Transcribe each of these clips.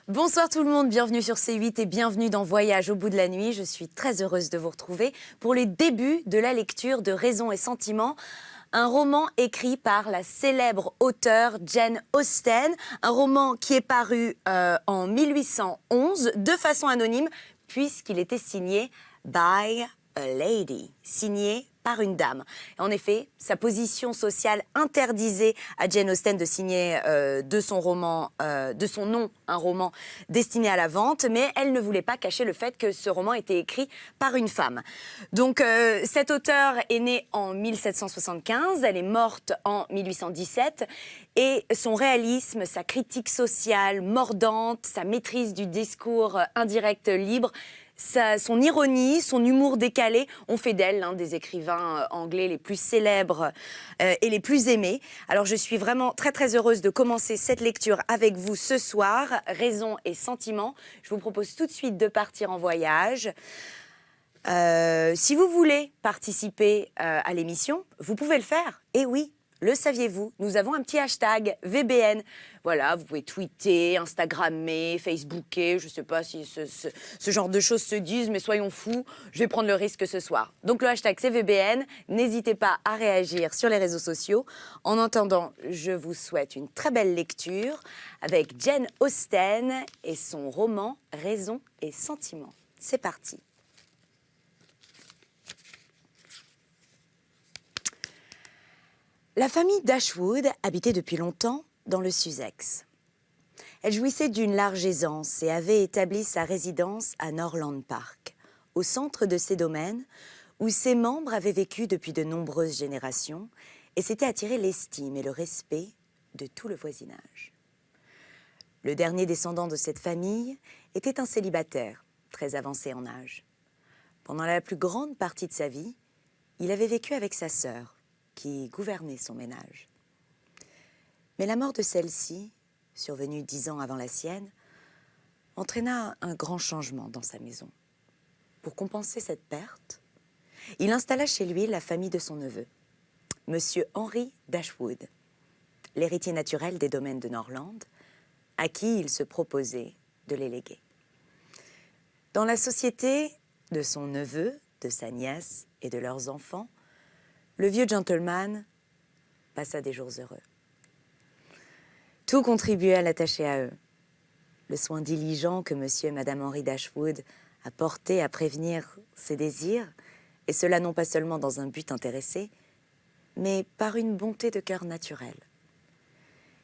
Bonsoir tout le monde, bienvenue sur C8 et bienvenue dans Voyage au bout de la nuit. Je suis très heureuse de vous retrouver pour les débuts de la lecture de Raison et Sentiment, un roman écrit par la célèbre auteure Jane Austen, un roman qui est paru en 1811 de façon anonyme puisqu'il était signé by a lady, signé par une dame. En effet, sa position sociale interdisait à Jane Austen de signer de son nom, un roman destiné à la vente, mais elle ne voulait pas cacher le fait que ce roman était écrit par une femme. Donc, cette auteure est née en 1775, elle est morte en 1817, et son réalisme, sa critique sociale mordante, sa maîtrise du discours indirect libre, son ironie, son humour décalé ont fait d'elle l'un des écrivains anglais les plus célèbres et les plus aimés. Alors je suis vraiment très très heureuse de commencer cette lecture avec vous ce soir, Raison et Sentiment. Je vous propose tout de suite de partir en voyage. Si vous voulez participer à l'émission, vous pouvez le faire. Et oui, le saviez-vous, nous avons un petit hashtag VBN. Voilà, vous pouvez tweeter, Instagrammer, Facebooker, je ne sais pas si ce genre de choses se disent, mais soyons fous, je vais prendre le risque ce soir. Donc le hashtag c'est VBN, n'hésitez pas à réagir sur les réseaux sociaux. En attendant, je vous souhaite une très belle lecture avec Jane Austen et son roman Raison et Sentiment. C'est parti. La famille Dashwood habitait depuis longtemps dans le Sussex. Elle jouissait d'une large aisance et avait établi sa résidence à Norland Park, au centre de ses domaines, où ses membres avaient vécu depuis de nombreuses générations et s'étaient attiré l'estime et le respect de tout le voisinage. Le dernier descendant de cette famille était un célibataire, très avancé en âge. Pendant la plus grande partie de sa vie, il avait vécu avec sa sœur, qui gouvernait son ménage. Mais la mort de celle-ci, survenue 10 ans avant la sienne, entraîna un grand changement dans sa maison. Pour compenser cette perte, il installa chez lui la famille de son neveu, Monsieur Henry Dashwood, l'héritier naturel des domaines de Norland, à qui il se proposait de les léguer. Dans la société de son neveu, de sa nièce et de leurs enfants, le vieux gentleman passa des jours heureux. Tout contribuait à l'attacher à eux. Le soin diligent que monsieur et madame Henry Dashwood apportaient à prévenir ses désirs, et cela non pas seulement dans un but intéressé, mais par une bonté de cœur naturelle,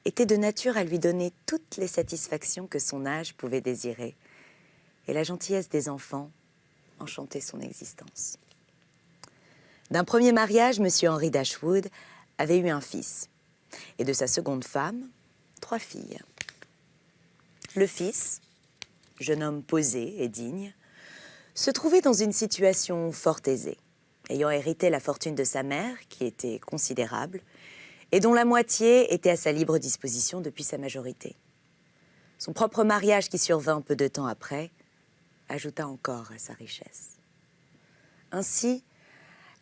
était de nature à lui donner toutes les satisfactions que son âge pouvait désirer, et la gentillesse des enfants enchantait son existence. D'un premier mariage, monsieur Henry Dashwood avait eu un fils, et de sa seconde femme, 3 filles. Le fils, jeune homme posé et digne, se trouvait dans une situation fort aisée, ayant hérité la fortune de sa mère, qui était considérable, et dont la moitié était à sa libre disposition depuis sa majorité. Son propre mariage, qui survint peu de temps après, ajouta encore à sa richesse. Ainsi,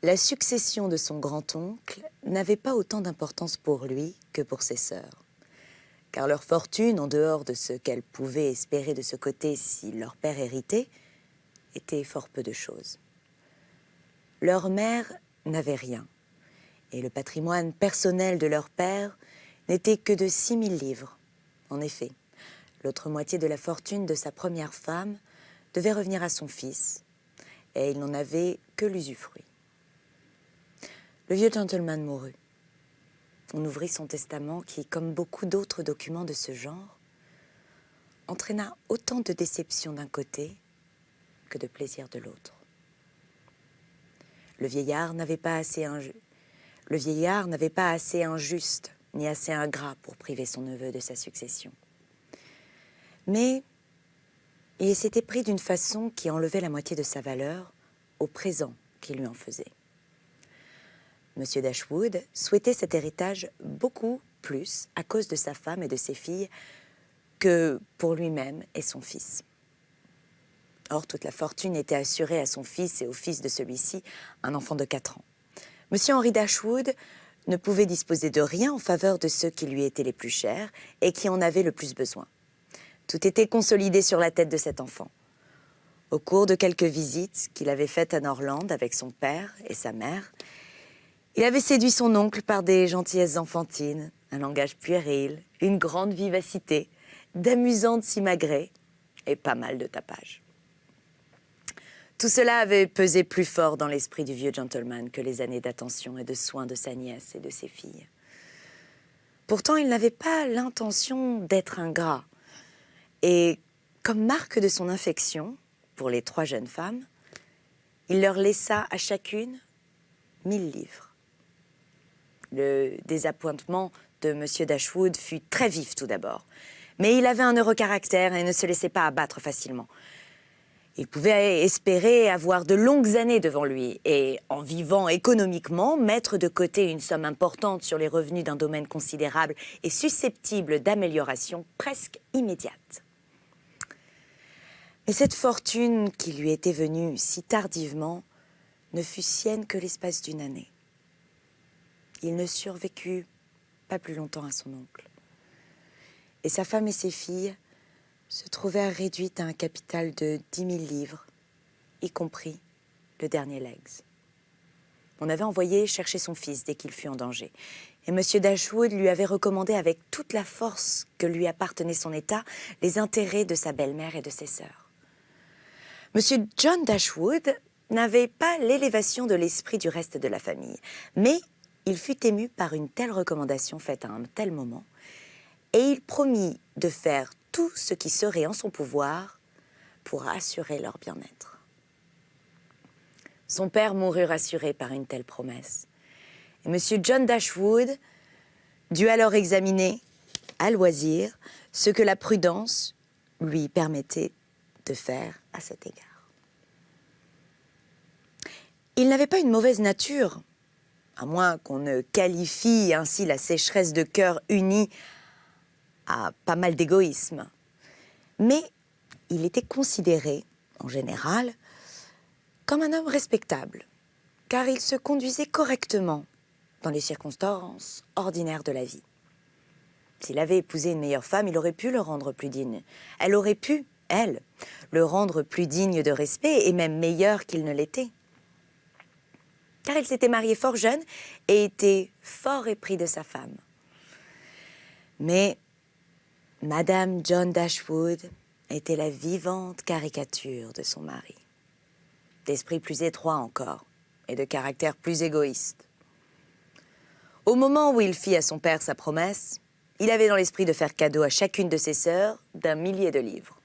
la succession de son grand-oncle n'avait pas autant d'importance pour lui que pour ses sœurs, car leur fortune, en dehors de ce qu'elles pouvaient espérer de ce côté si leur père héritait, était fort peu de choses. Leur mère n'avait rien, et le patrimoine personnel de leur père n'était que de 6 000 livres. En effet, l'autre moitié de la fortune de sa première femme devait revenir à son fils, et il n'en avait que l'usufruit. Le vieux gentleman mourut. On ouvrit son testament qui, comme beaucoup d'autres documents de ce genre, entraîna autant de déception d'un côté que de plaisir de l'autre. Le vieillard n'avait pas assez injuste ni assez ingrat pour priver son neveu de sa succession. Mais il s'était pris d'une façon qui enlevait la moitié de sa valeur au présent qu'il lui en faisait. Monsieur Dashwood souhaitait cet héritage beaucoup plus à cause de sa femme et de ses filles que pour lui-même et son fils. Or, toute la fortune était assurée à son fils et au fils de celui-ci, un enfant de 4 ans. Monsieur Henry Dashwood ne pouvait disposer de rien en faveur de ceux qui lui étaient les plus chers et qui en avaient le plus besoin. Tout était consolidé sur la tête de cet enfant. Au cours de quelques visites qu'il avait faites à Norland avec son père et sa mère, il avait séduit son oncle par des gentillesses enfantines, un langage puéril, une grande vivacité, d'amusantes simagrées et pas mal de tapage. Tout cela avait pesé plus fort dans l'esprit du vieux gentleman que les années d'attention et de soins de sa nièce et de ses filles. Pourtant, il n'avait pas l'intention d'être ingrat. Et comme marque de son affection pour les 3 jeunes femmes, il leur laissa à chacune 1000 livres. Le désappointement de M. Dashwood fut très vif tout d'abord. Mais il avait un heureux caractère et ne se laissait pas abattre facilement. Il pouvait espérer avoir de longues années devant lui et, en vivant économiquement, mettre de côté une somme importante sur les revenus d'un domaine considérable et susceptible d'amélioration presque immédiate. Mais cette fortune qui lui était venue si tardivement ne fut sienne que l'espace d'une année. Il ne survécut pas plus longtemps à son oncle. Et sa femme et ses filles se trouvèrent réduites à un capital de 10 000 livres, y compris le dernier legs. On avait envoyé chercher son fils dès qu'il fut en danger. Et M. Dashwood lui avait recommandé avec toute la force que lui appartenait son état les intérêts de sa belle-mère et de ses sœurs. M. John Dashwood n'avait pas l'élévation de l'esprit du reste de la famille, mais il fut ému par une telle recommandation faite à un tel moment, et il promit de faire tout ce qui serait en son pouvoir pour assurer leur bien-être. Son père mourut rassuré par une telle promesse. Et M. John Dashwood dut alors examiner, à loisir, ce que la prudence lui permettait de faire à cet égard. Il n'avait pas une mauvaise nature, à moins qu'on ne qualifie ainsi la sécheresse de cœur unie à pas mal d'égoïsme. Mais il était considéré, en général, comme un homme respectable, car il se conduisait correctement dans les circonstances ordinaires de la vie. S'il avait épousé une meilleure femme, il aurait pu le rendre plus digne. Elle aurait pu, elle, le rendre plus digne de respect et même meilleur qu'il ne l'était. Car il s'était marié fort jeune et était fort épris de sa femme. Mais Madame John Dashwood était la vivante caricature de son mari. D'esprit plus étroit encore et de caractère plus égoïste. Au moment où il fit à son père sa promesse, il avait dans l'esprit de faire cadeau à chacune de ses sœurs d'1 millier de livres.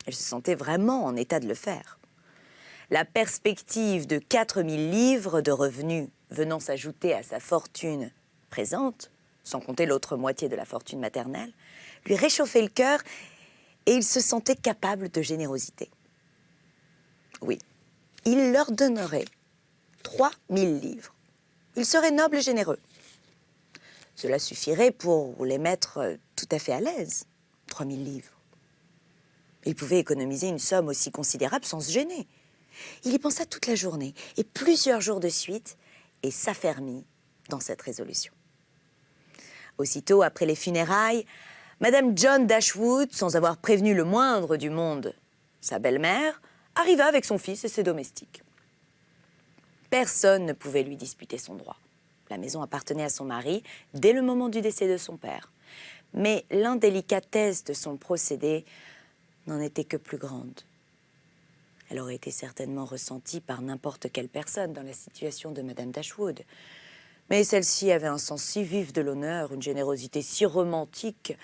Elle se sentait vraiment en état de le faire. La perspective de 4 000 livres de revenus venant s'ajouter à sa fortune présente, sans compter l'autre moitié de la fortune maternelle, lui réchauffait le cœur et il se sentait capable de générosité. Oui, il leur donnerait 3 000 livres. Il serait noble et généreux. Cela suffirait pour les mettre tout à fait à l'aise, 3 000 livres. Il pouvait économiser une somme aussi considérable sans se gêner. Il y pensa toute la journée et plusieurs jours de suite et s'affermit dans cette résolution. Aussitôt après les funérailles, Madame John Dashwood, sans avoir prévenu le moindre du monde, sa belle-mère, arriva avec son fils et ses domestiques. Personne ne pouvait lui disputer son droit. La maison appartenait à son mari dès le moment du décès de son père. Mais l'indélicatesse de son procédé n'en était que plus grande. Elle aurait été certainement ressentie par n'importe quelle personne dans la situation de Madame Dashwood. Mais celle-ci avait un sens si vif de l'honneur, une générosité si romantique,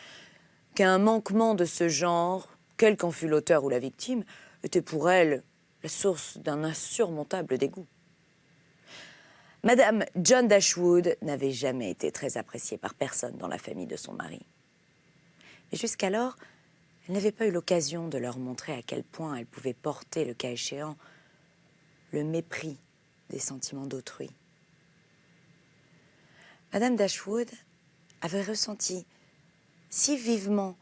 qu'un manquement de ce genre, quel qu'en fût l'auteur ou la victime, était pour elle la source d'un insurmontable dégoût. Madame John Dashwood n'avait jamais été très appréciée par personne dans la famille de son mari. Mais jusqu'alors, elle n'avait pas eu l'occasion de leur montrer à quel point elle pouvait porter, le cas échéant, le mépris des sentiments d'autrui. Madame Dashwood avait ressenti si vivement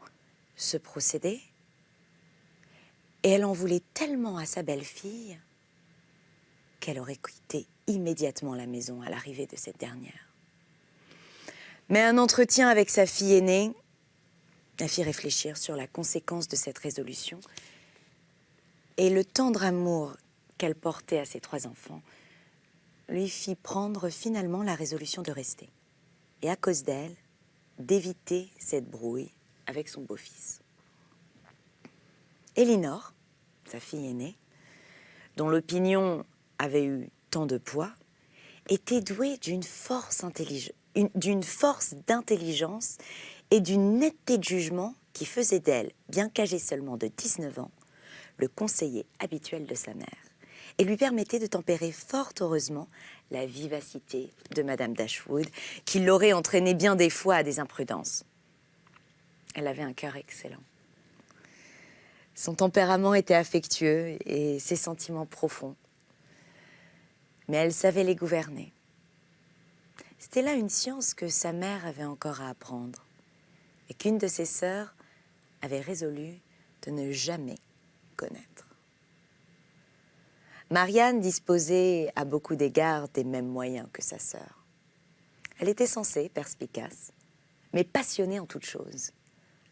ce procédé et elle en voulait tellement à sa belle-fille qu'elle aurait quitté immédiatement la maison à l'arrivée de cette dernière. Mais un entretien avec sa fille aînée la fit réfléchir sur la conséquence de cette résolution et le tendre amour qu'elle portait à ses 3 enfants lui fit prendre finalement la résolution de rester. Et à cause d'elle, d'éviter cette brouille avec son beau-fils. Elinor, sa fille aînée, dont l'opinion avait eu tant de poids, était douée d'une force d'intelligence et d'une netteté de jugement qui faisait d'elle, bien qu'âgée seulement de 19 ans, le conseiller habituel de sa mère et lui permettait de tempérer fort heureusement la vivacité de Madame Dashwood, qui l'aurait entraînée bien des fois à des imprudences. Elle avait un cœur excellent. Son tempérament était affectueux et ses sentiments profonds. Mais elle savait les gouverner. C'était là une science que sa mère avait encore à apprendre et qu'une de ses sœurs avait résolu de ne jamais connaître. Marianne disposait à beaucoup d'égards des mêmes moyens que sa sœur. Elle était sensée, perspicace, mais passionnée en toutes choses,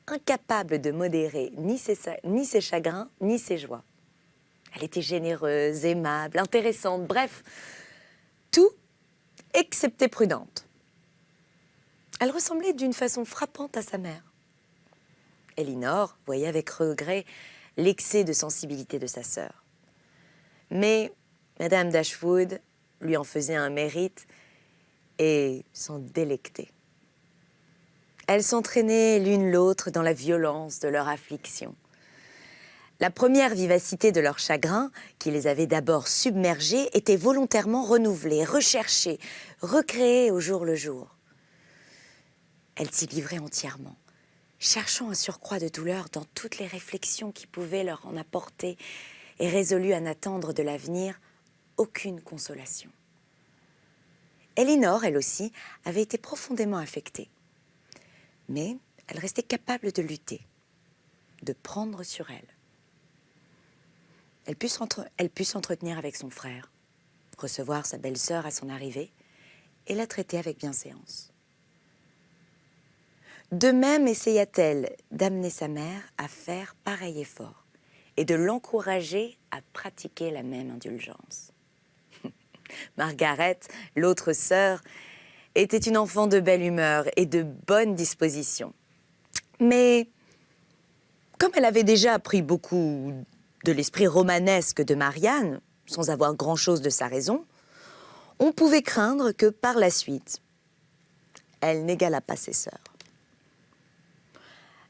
incapable de modérer ni ses chagrins ni ses joies. Elle était généreuse, aimable, intéressante, bref, tout excepté prudente. Elle ressemblait d'une façon frappante à sa mère. Elinor voyait avec regret l'excès de sensibilité de sa sœur. Mais Madame Dashwood lui en faisait un mérite et s'en délectait. Elles s'entraînaient l'une l'autre dans la violence de leur affliction. La première vivacité de leur chagrin, qui les avait d'abord submergées, était volontairement renouvelée, recherchée, recréée au jour le jour. Elles s'y livraient entièrement, cherchant un surcroît de douleur dans toutes les réflexions qui pouvaient leur en apporter et résolues à n'attendre de l'avenir aucune consolation. Elinor, elle aussi, avait été profondément affectée. Mais elle restait capable de lutter, de prendre sur elle. Elle put s'entretenir avec son frère, recevoir sa belle-sœur à son arrivée et la traiter avec bienséance. De même essaya-t-elle d'amener sa mère à faire pareil effort et de l'encourager à pratiquer la même indulgence. Margaret, l'autre sœur, était une enfant de belle humeur et de bonne disposition. Mais comme elle avait déjà appris beaucoup de l'esprit romanesque de Marianne, sans avoir grand-chose de sa raison, on pouvait craindre que par la suite, elle n'égalât pas ses sœurs.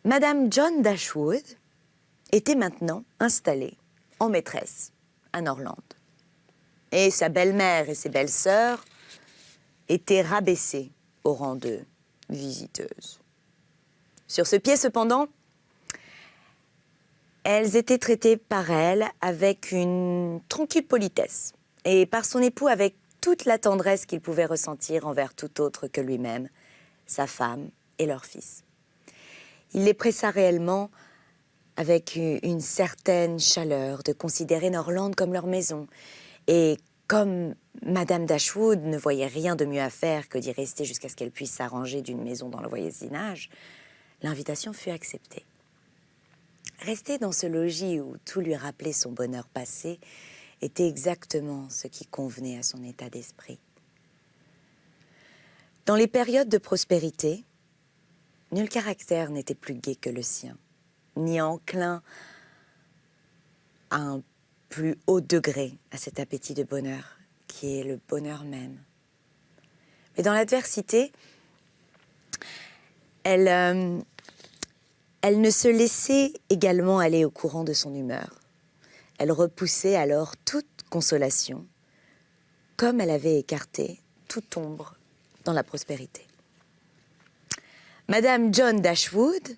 Madame John Dashwood était maintenant installée en maîtresse à Norland. Et sa belle-mère et ses belles-sœurs étaient rabaissées au rang de visiteuses. Sur ce pied, cependant, elles étaient traitées par elle avec une tranquille politesse et par son époux avec toute la tendresse qu'il pouvait ressentir envers tout autre que lui-même, sa femme et leur fils. Il les pressa réellement avec une certaine chaleur de considérer Norland comme leur maison. Et comme Madame Dashwood ne voyait rien de mieux à faire que d'y rester jusqu'à ce qu'elle puisse s'arranger d'une maison dans le voisinage, l'invitation fut acceptée. Rester dans ce logis où tout lui rappelait son bonheur passé était exactement ce qui convenait à son état d'esprit. Dans les périodes de prospérité, nul caractère n'était plus gai que le sien, ni enclin à un plus haut degré à cet appétit de bonheur, qui est le bonheur même. Mais dans l'adversité, elle ne se laissait également aller au courant de son humeur. Elle repoussait alors toute consolation, comme elle avait écarté toute ombre dans la prospérité. Madame John Dashwood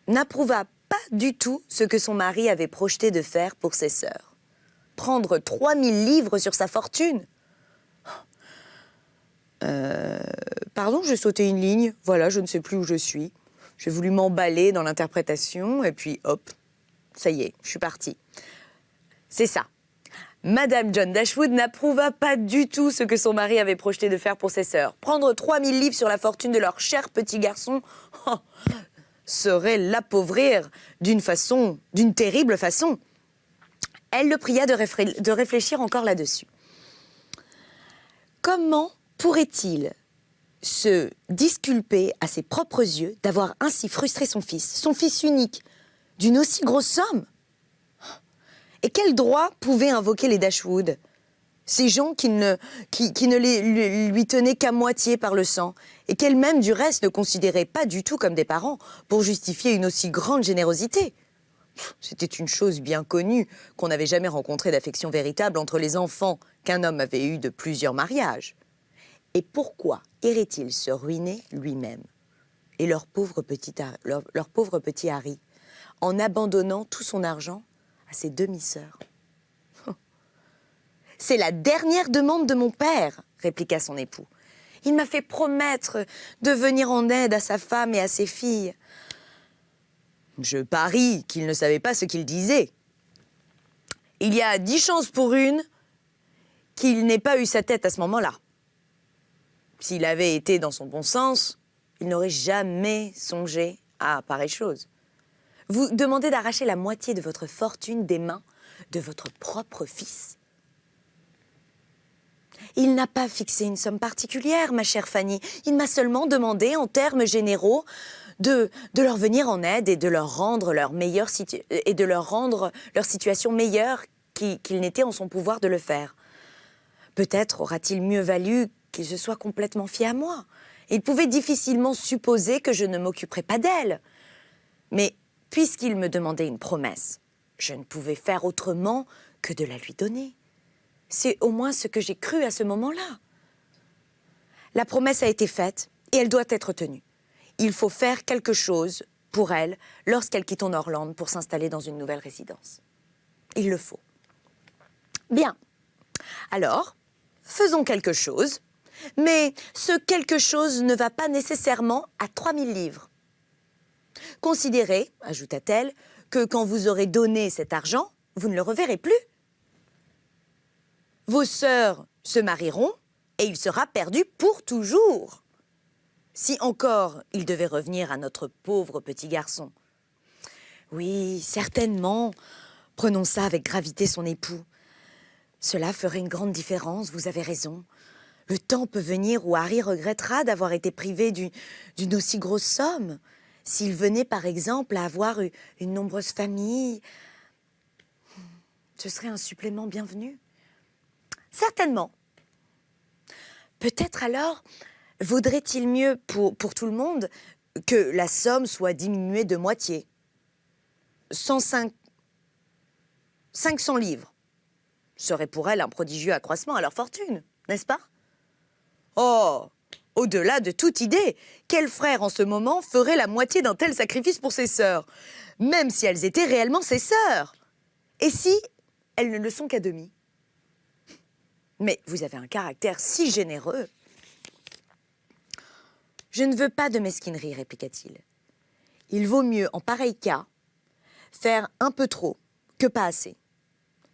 n'approuva pas du tout ce que son mari avait projeté de faire pour ses sœurs. Prendre 3000 livres sur sa fortune. Pardon, j'ai sauté une ligne. Voilà, je ne sais plus où je suis. J'ai voulu m'emballer dans l'interprétation et puis hop, ça y est, je suis partie. C'est ça. Madame John Dashwood n'approuva pas du tout ce que son mari avait projeté de faire pour ses sœurs. Prendre 3000 livres sur la fortune de leur cher petit garçon, oh, serait l'appauvrir d'une terrible façon. Elle le pria de réfléchir encore là-dessus. Comment pourrait-il se disculper à ses propres yeux d'avoir ainsi frustré son fils unique, d'une aussi grosse somme? Et quel droit pouvaient invoquer les Dashwood, ces gens qui ne lui tenaient qu'à moitié par le sang, et qu'elle-même, du reste, ne considérait pas du tout comme des parents pour justifier une aussi grande générosité? C'était une chose bien connue qu'on n'avait jamais rencontré d'affection véritable entre les enfants qu'un homme avait eus de plusieurs mariages. Et pourquoi irait-il se ruiner lui-même et leur pauvre petit Harry en abandonnant tout son argent à ses demi-sœurs? « C'est la dernière demande de mon père, » répliqua son époux. « Il m'a fait promettre de venir en aide à sa femme et à ses filles. » Je parie qu'il ne savait pas ce qu'il disait. Il y a 10 chances pour une qu'il n'ait pas eu sa tête à ce moment-là. S'il avait été dans son bon sens, il n'aurait jamais songé à pareille chose. Vous demandez d'arracher la moitié de votre fortune des mains de votre propre fils. Il n'a pas fixé une somme particulière, ma chère Fanny. Il m'a seulement demandé, en termes généraux, de leur venir en aide et de leur rendre leur situation meilleure qu'il n'était en son pouvoir de le faire. Peut-être aura-t-il mieux valu qu'il se soit complètement fié à moi. Il pouvait difficilement supposer que je ne m'occuperais pas d'elle. Mais puisqu'il me demandait une promesse, je ne pouvais faire autrement que de la lui donner. C'est au moins ce que j'ai cru à ce moment-là. La promesse a été faite et elle doit être tenue. Il faut faire quelque chose pour elle lorsqu'elle quitte Norland pour s'installer dans une nouvelle résidence. Il le faut. Bien. Alors, faisons quelque chose, mais ce quelque chose ne va pas nécessairement à 3000 livres. Considérez, ajouta-t-elle, que quand vous aurez donné cet argent, vous ne le reverrez plus. Vos sœurs se marieront et il sera perdu pour toujours. Si encore il devait revenir à notre pauvre petit garçon. Oui, certainement, prononça avec gravité son époux. Cela ferait une grande différence, vous avez raison. Le temps peut venir où Harry regrettera d'avoir été privé d'une aussi grosse somme. S'il venait, par exemple, à avoir une nombreuse famille, ce serait un supplément bienvenu. Certainement. Peut-être alors vaudrait-il mieux pour tout le monde que la somme soit diminuée de moitié. 500 livres serait pour elle un prodigieux accroissement à leur fortune, n'est-ce pas? Oh, au-delà de toute idée, quel frère en ce moment ferait la moitié d'un tel sacrifice pour ses sœurs, même si elles étaient réellement ses sœurs? Et si elles ne le sont qu'à demi? Mais vous avez un caractère si généreux. Je ne veux pas de mesquinerie, répliqua-t-il. Il vaut mieux, en pareil cas, faire un peu trop que pas assez.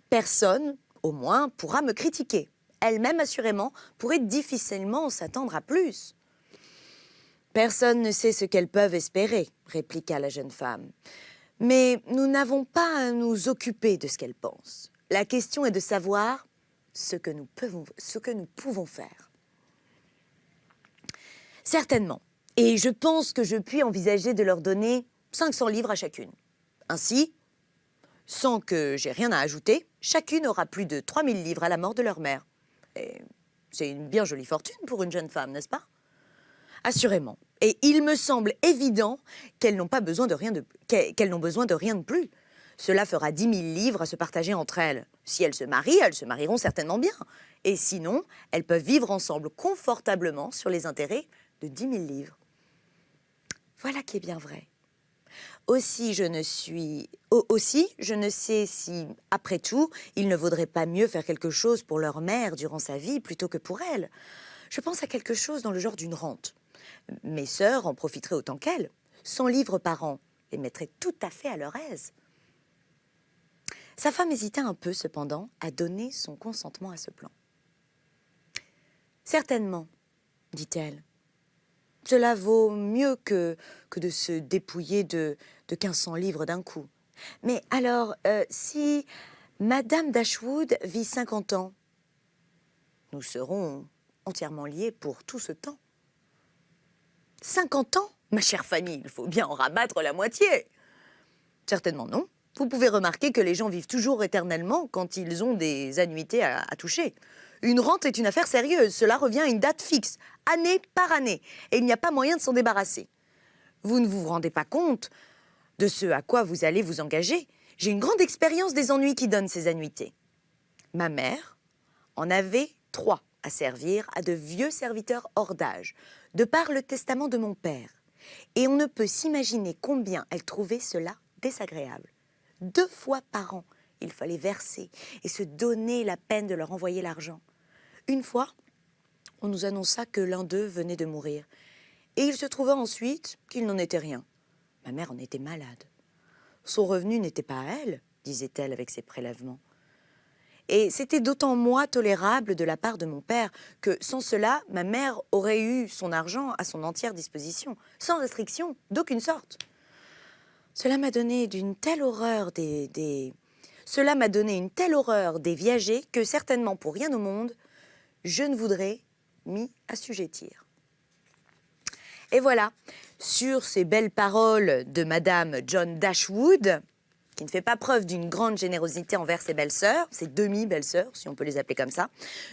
Personne, au moins, pourra me critiquer. Elle-même, assurément, pourrait difficilement s'attendre à plus. Personne ne sait ce qu'elles peuvent espérer, répliqua la jeune femme. Mais nous n'avons pas à nous occuper de ce qu'elles pensent. La question est de savoir ce que nous pouvons faire. Certainement. Et je pense que je puis envisager de leur donner 500 livres à chacune. Ainsi, sans que j'aie rien à ajouter, chacune aura plus de 3000 livres à la mort de leur mère. Et c'est une bien jolie fortune pour une jeune femme, n'est-ce pas? Assurément. Et il me semble évident qu'elles n'ont besoin de rien de plus. Cela fera 10 000 livres à se partager entre elles. Si elles se marieront certainement bien. Et sinon, elles peuvent vivre ensemble confortablement sur les intérêts de 10 000 livres. Voilà qui est bien vrai. Aussi, je ne sais si, après tout, il ne vaudrait pas mieux faire quelque chose pour leur mère durant sa vie plutôt que pour elle. Je pense à quelque chose dans le genre d'une rente. Mes sœurs en profiteraient autant qu'elles. 100 livres par an les mettraient tout à fait à leur aise. Sa femme hésita un peu, cependant, à donner son consentement à ce plan. « Certainement, dit-elle. Cela vaut mieux que de se dépouiller de 1500 livres d'un coup. Mais alors, si Madame Dashwood vit 50 ans, nous serons entièrement liés pour tout ce temps. 50 ans, ma chère Fanny, il faut bien en rabattre la moitié. Certainement non. Vous pouvez remarquer que les gens vivent toujours éternellement quand ils ont des annuités à toucher. Une rente est une affaire sérieuse, cela revient à une date fixe, année par année, et il n'y a pas moyen de s'en débarrasser. Vous ne vous rendez pas compte de ce à quoi vous allez vous engager. J'ai une grande expérience des ennuis qui donnent ces annuités. Ma mère en avait 3 à servir à de vieux serviteurs hors d'âge, de par le testament de mon père. Et on ne peut s'imaginer combien elle trouvait cela désagréable. 2 fois par an, il fallait verser et se donner la peine de leur envoyer l'argent. Une fois, on nous annonça que l'un d'eux venait de mourir. Et il se trouva ensuite qu'il n'en était rien. Ma mère en était malade. Son revenu n'était pas à elle, disait-elle avec ses prélèvements. Et c'était d'autant moins tolérable de la part de mon père que, sans cela, ma mère aurait eu son argent à son entière disposition, sans restriction d'aucune sorte. Cela m'a donné une telle horreur des viagers que certainement pour rien au monde, je ne voudrais m'y assujettir. Et voilà, sur ces belles paroles de Madame John Dashwood, qui ne fait pas preuve d'une grande générosité envers ses belles-sœurs, ses demi-belles-sœurs, si on peut les appeler comme ça,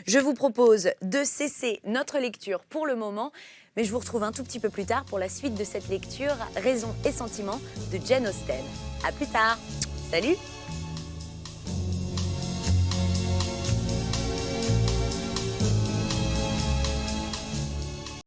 je vous propose de cesser notre lecture pour le moment, mais je vous retrouve un tout petit peu plus tard pour la suite de cette lecture, Raison et sentiments de Jane Austen. À plus tard. Salut!